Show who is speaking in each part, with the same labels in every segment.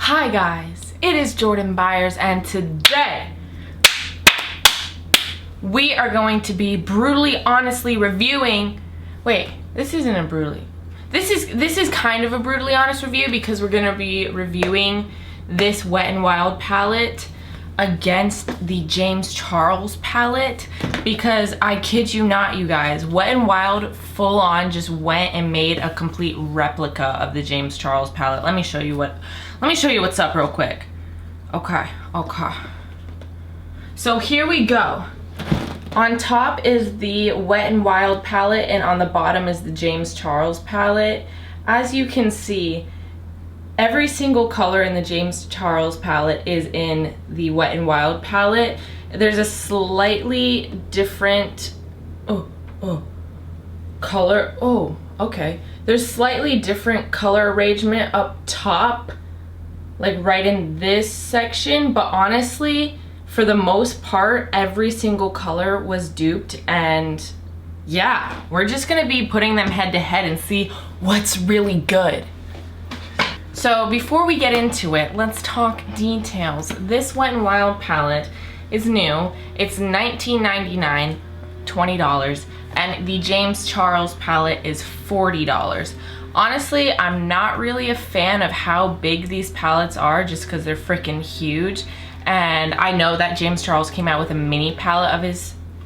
Speaker 1: Hi guys, it is Jordan Byers, and today we are going to be brutally honestly reviewing. Wait, this isn't a brutally. This is kind of a brutally honest review because we're gonna be reviewing this Wet n Wild palette against the James Charles palette, because I kid you not, you guys, Wet n Wild full on just went and made a complete replica of the James Charles palette. Let me show you what's up real quick. Okay. So here we go. On top is the Wet n Wild palette, and on the bottom is the James Charles palette. As you can see, every single color in the James Charles palette is in the Wet n Wild palette. There's a slightly different color. Okay. There's slightly different color arrangement up top, like right in this section, but honestly, for the most part, every single color was duped, and yeah, we're just gonna be putting them head to head and see what's really good. So before we get into it, let's talk details. This Wet n Wild palette is new. It's $19.99, $20, and the James Charles palette is $40. Honestly, I'm not really a fan of how big these palettes are just because they're freaking huge. And I know that James Charles came out with a mini palette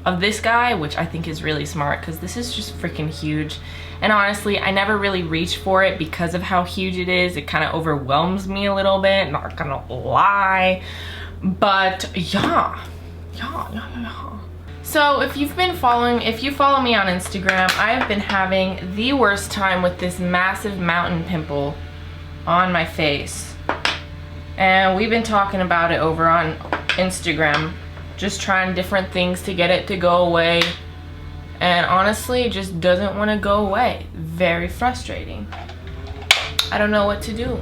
Speaker 1: of this guy, which I think is really smart because this is just freaking huge. And honestly, I never really reach for it because of how huge it is. It kind of overwhelms me a little bit, not gonna lie. But yeah. So if you follow me on Instagram, I've been having the worst time with this massive mountain pimple on my face. And we've been talking about it over on Instagram, just trying different things to get it to go away. And honestly, it just doesn't want to go away. Very frustrating. I don't know what to do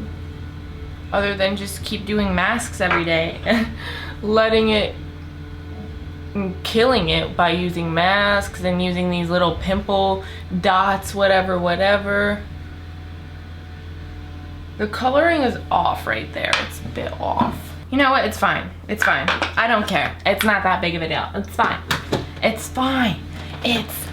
Speaker 1: other than just keep doing masks every day and letting it, killing it by using masks and using these little pimple dots, whatever. The coloring is off right there. It's a bit off. You know what? It's fine. It's fine. I don't care. It's not that big of a deal. It's fine. It's fine. It's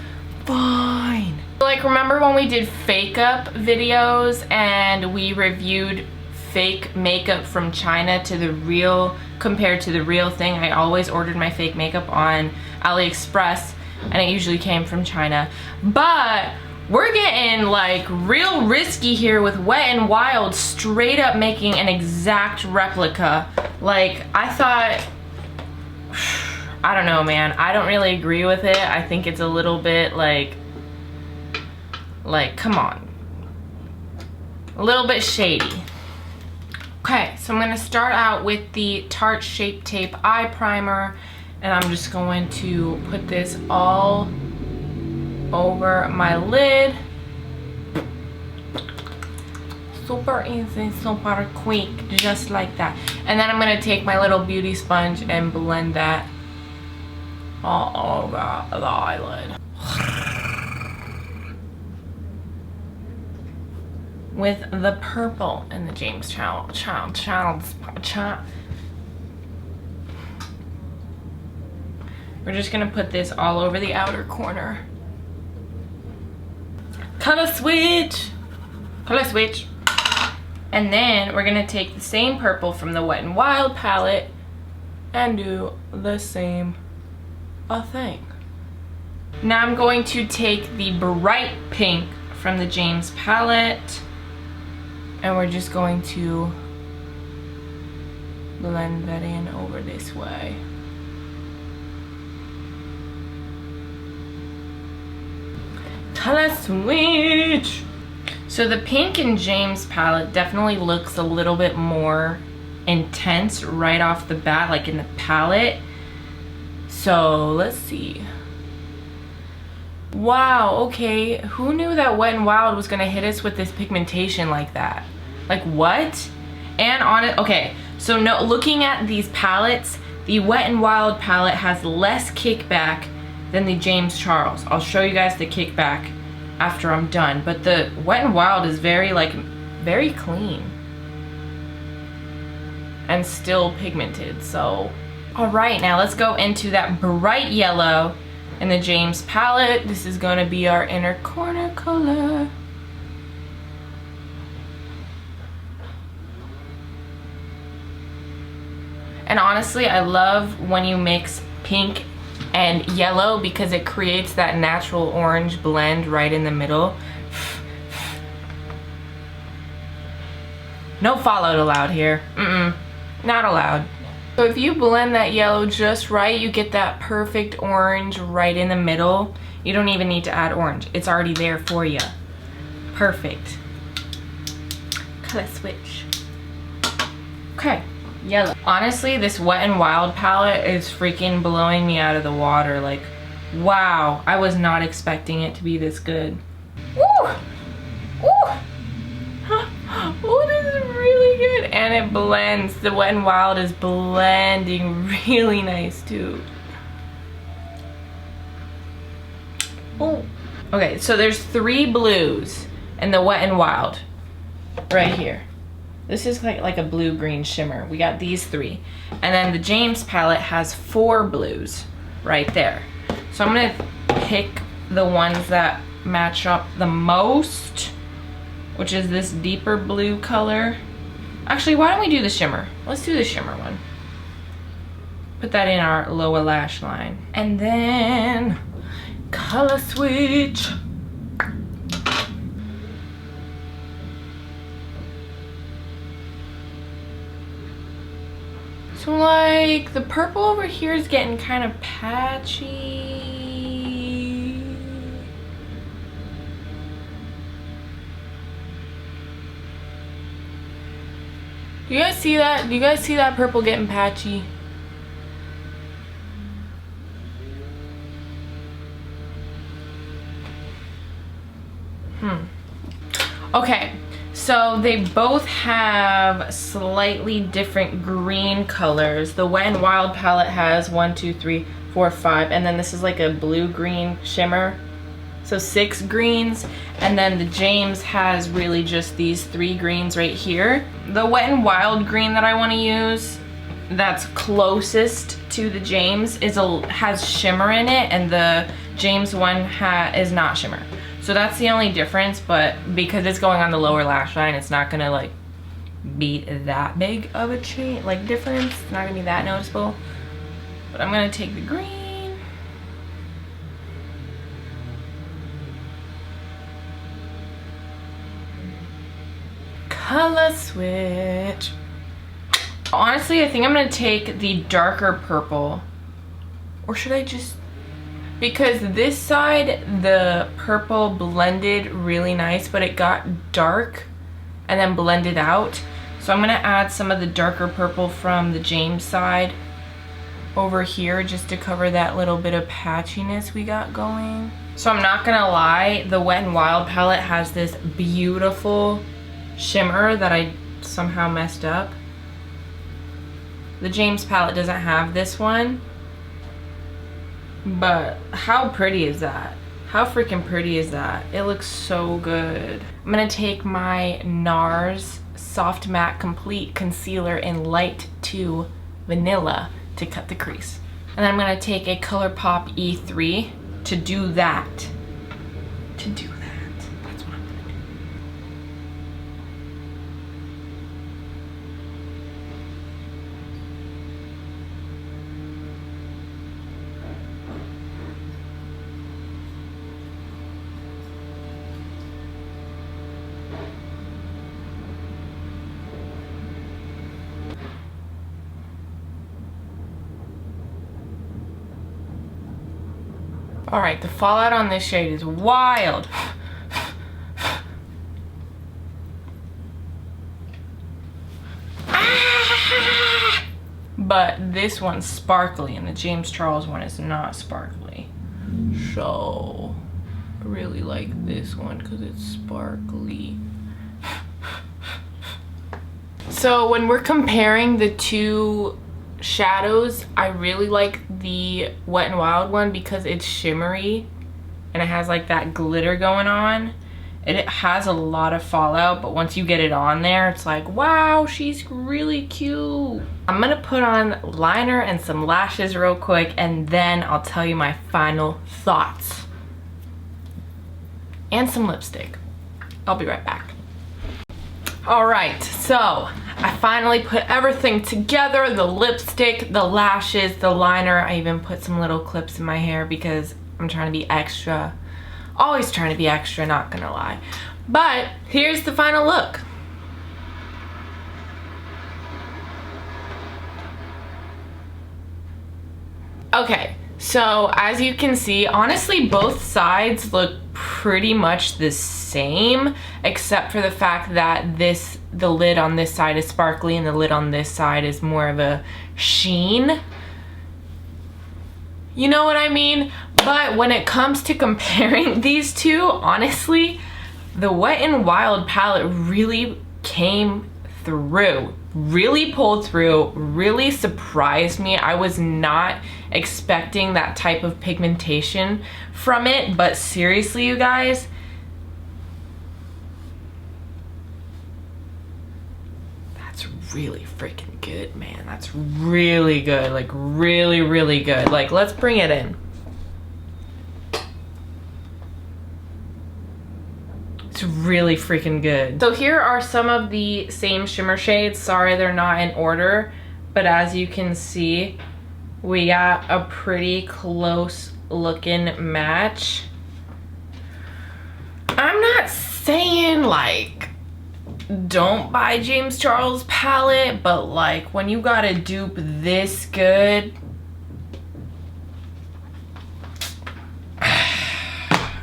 Speaker 1: fine. Like, remember when we did fake up videos and we reviewed fake makeup from China to the real, compared to the real thing? I always ordered my fake makeup on AliExpress and it usually came from China. But we're getting like real risky here with Wet n Wild straight up making an exact replica. Like, I thought, I don't know, man. I don't really agree with it. I think it's a little bit like come on. A little bit shady. Okay, so I'm gonna start out with the Tarte Shape Tape Eye Primer, and I'm just going to put this all over my lid. Super easy, super quick, just like that. And then I'm gonna take my little beauty sponge and blend that all over the eyelid with the purple and the James Charles. We're just gonna put this all over the outer corner. Color switch. And then we're gonna take the same purple from the Wet n Wild palette and do the same thing. Now I'm going to take the bright pink from the James palette and we're just going to blend that in over this way. Color switch. So the pink in James palette definitely looks a little bit more intense right off the bat, like in the palette. So let's see. Wow, okay. Who knew that Wet n Wild was gonna hit us with this pigmentation like that? Like, what? And on it, okay, so no, looking at these palettes, the Wet n Wild palette has less kickback than the James Charles. I'll show you guys the kickback after I'm done, but the Wet n Wild is very clean. and still pigmented. So, all right, now let's go into that bright yellow in the James palette. This is gonna be our inner corner color. And honestly, I love when you mix pink and yellow because it creates that natural orange blend right in the middle. No fallout allowed here. Not allowed. So if you blend that yellow just right, you get that perfect orange right in the middle. You don't even need to add orange. It's already there for you. Perfect. Color switch. Okay, yellow. Honestly, this Wet n Wild palette is freaking blowing me out of the water. Like, wow, I was not expecting it to be this good. Woo! Woo! Oh, this is really good. And it blends. The Wet n Wild is blending really nice too. Oh. Okay, so there's 3 blues in the Wet n Wild right here. This is like a blue-green shimmer. We got these 3. And then the James palette has 4 blues right there. So I'm gonna pick the ones that match up the most, which is this deeper blue color. Actually, why don't we do the shimmer? Let's do the shimmer one. Put that in our lower lash line. And then color switch. So like the purple over here is getting kind of patchy. Do you guys see that? Do you guys see that purple getting patchy? Okay, so they both have slightly different green colors. The Wet n Wild palette has 1, 2, 3, 4, 5, and then this is like a blue-green shimmer. So 6 greens, and then the James has really just these 3 greens right here. The Wet n Wild green that I want to use, that's closest to the James, has shimmer in it, and the James one is not shimmer. So that's the only difference, but because it's going on the lower lash line, it's not gonna like be that big of a difference. It's not gonna be that noticeable. But I'm gonna take the green. Color switch. Honestly, I think I'm gonna take the darker purple. Or should I just... Because this side, the purple blended really nice, but it got dark and then blended out. So I'm gonna add some of the darker purple from the James side over here just to cover that little bit of patchiness we got going. So I'm not gonna lie, the Wet n Wild palette has this beautiful shimmer that I somehow messed up. The James palette doesn't have this one. But how pretty is that? How freaking pretty is that? It looks so good. I'm gonna take my NARS Soft Matte Complete Concealer in Light 2 Vanilla to cut the crease. And then I'm gonna take a ColourPop E3 to do that. That's what I'm gonna do. All right, the fallout on this shade is wild. But this one's sparkly and the James Charles one is not sparkly. So I really like this one because it's sparkly. So when we're comparing the two shadows, I really like the Wet n Wild one because it's shimmery and it has like that glitter going on, It has a lot of fallout, but once you get it on there, it's like, wow, she's really cute. I'm gonna put on liner and some lashes real quick, and then I'll tell you my final thoughts. And some lipstick. I'll be right back. All right, so I finally put everything together, the lipstick, the lashes, the liner. I even put some little clips in my hair because I'm trying to be extra. Always trying to be extra, not gonna lie. But here's the final look. Okay, so as you can see, honestly, both sides look pretty much the same, except for the fact that the lid on this side is sparkly and the lid on this side is more of a sheen. You know what I mean? But when it comes to comparing these two, honestly, the Wet n Wild palette really came through, really pulled through, really surprised me. I was not expecting that type of pigmentation from it, but seriously, you guys, that's really freaking good, man. That's really good, like really, really good. Like, let's bring it in. It's really freaking good. So here are some of the same shimmer shades. Sorry, they're not in order, but as you can see, we got a pretty close looking match. I'm not saying like don't buy James Charles palette, but like when you got a dupe this good,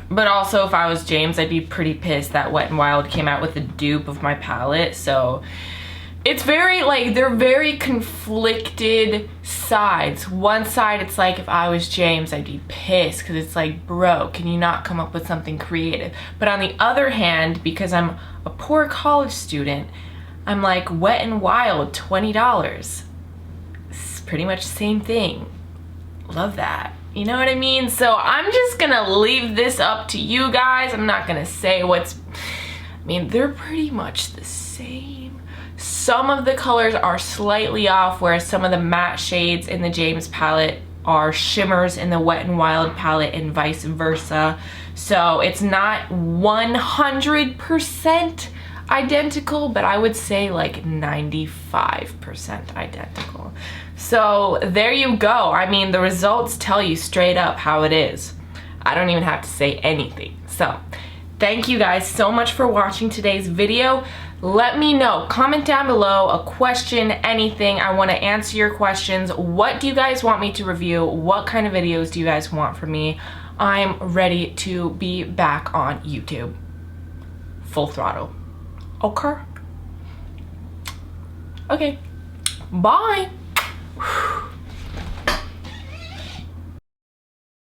Speaker 1: but also if I was James, I'd be pretty pissed that Wet n Wild came out with a dupe of my palette. So it's very like, they're very conflicted sides. One side, it's like if I was James, I'd be pissed because it's like, bro, can you not come up with something creative? But on the other hand, because I'm a poor college student, I'm like, Wet n Wild, $20. It's pretty much the same thing. Love that. You know what I mean? So I'm just gonna leave this up to you guys. I'm not gonna say what's, I mean, they're pretty much the same. Some of the colors are slightly off, whereas some of the matte shades in the James palette are shimmers in the Wet n Wild palette and vice versa. So it's not 100% identical, but I would say like 95% identical. So there you go. I mean, the results tell you straight up how it is. I don't even have to say anything. So thank you guys so much for watching today's video. Let me know, comment down below a question, anything. I want to answer your questions. What do you guys want me to review? What kind of videos do you guys want from me? I'm ready to be back on YouTube. Full throttle. Okay. Okay. Bye.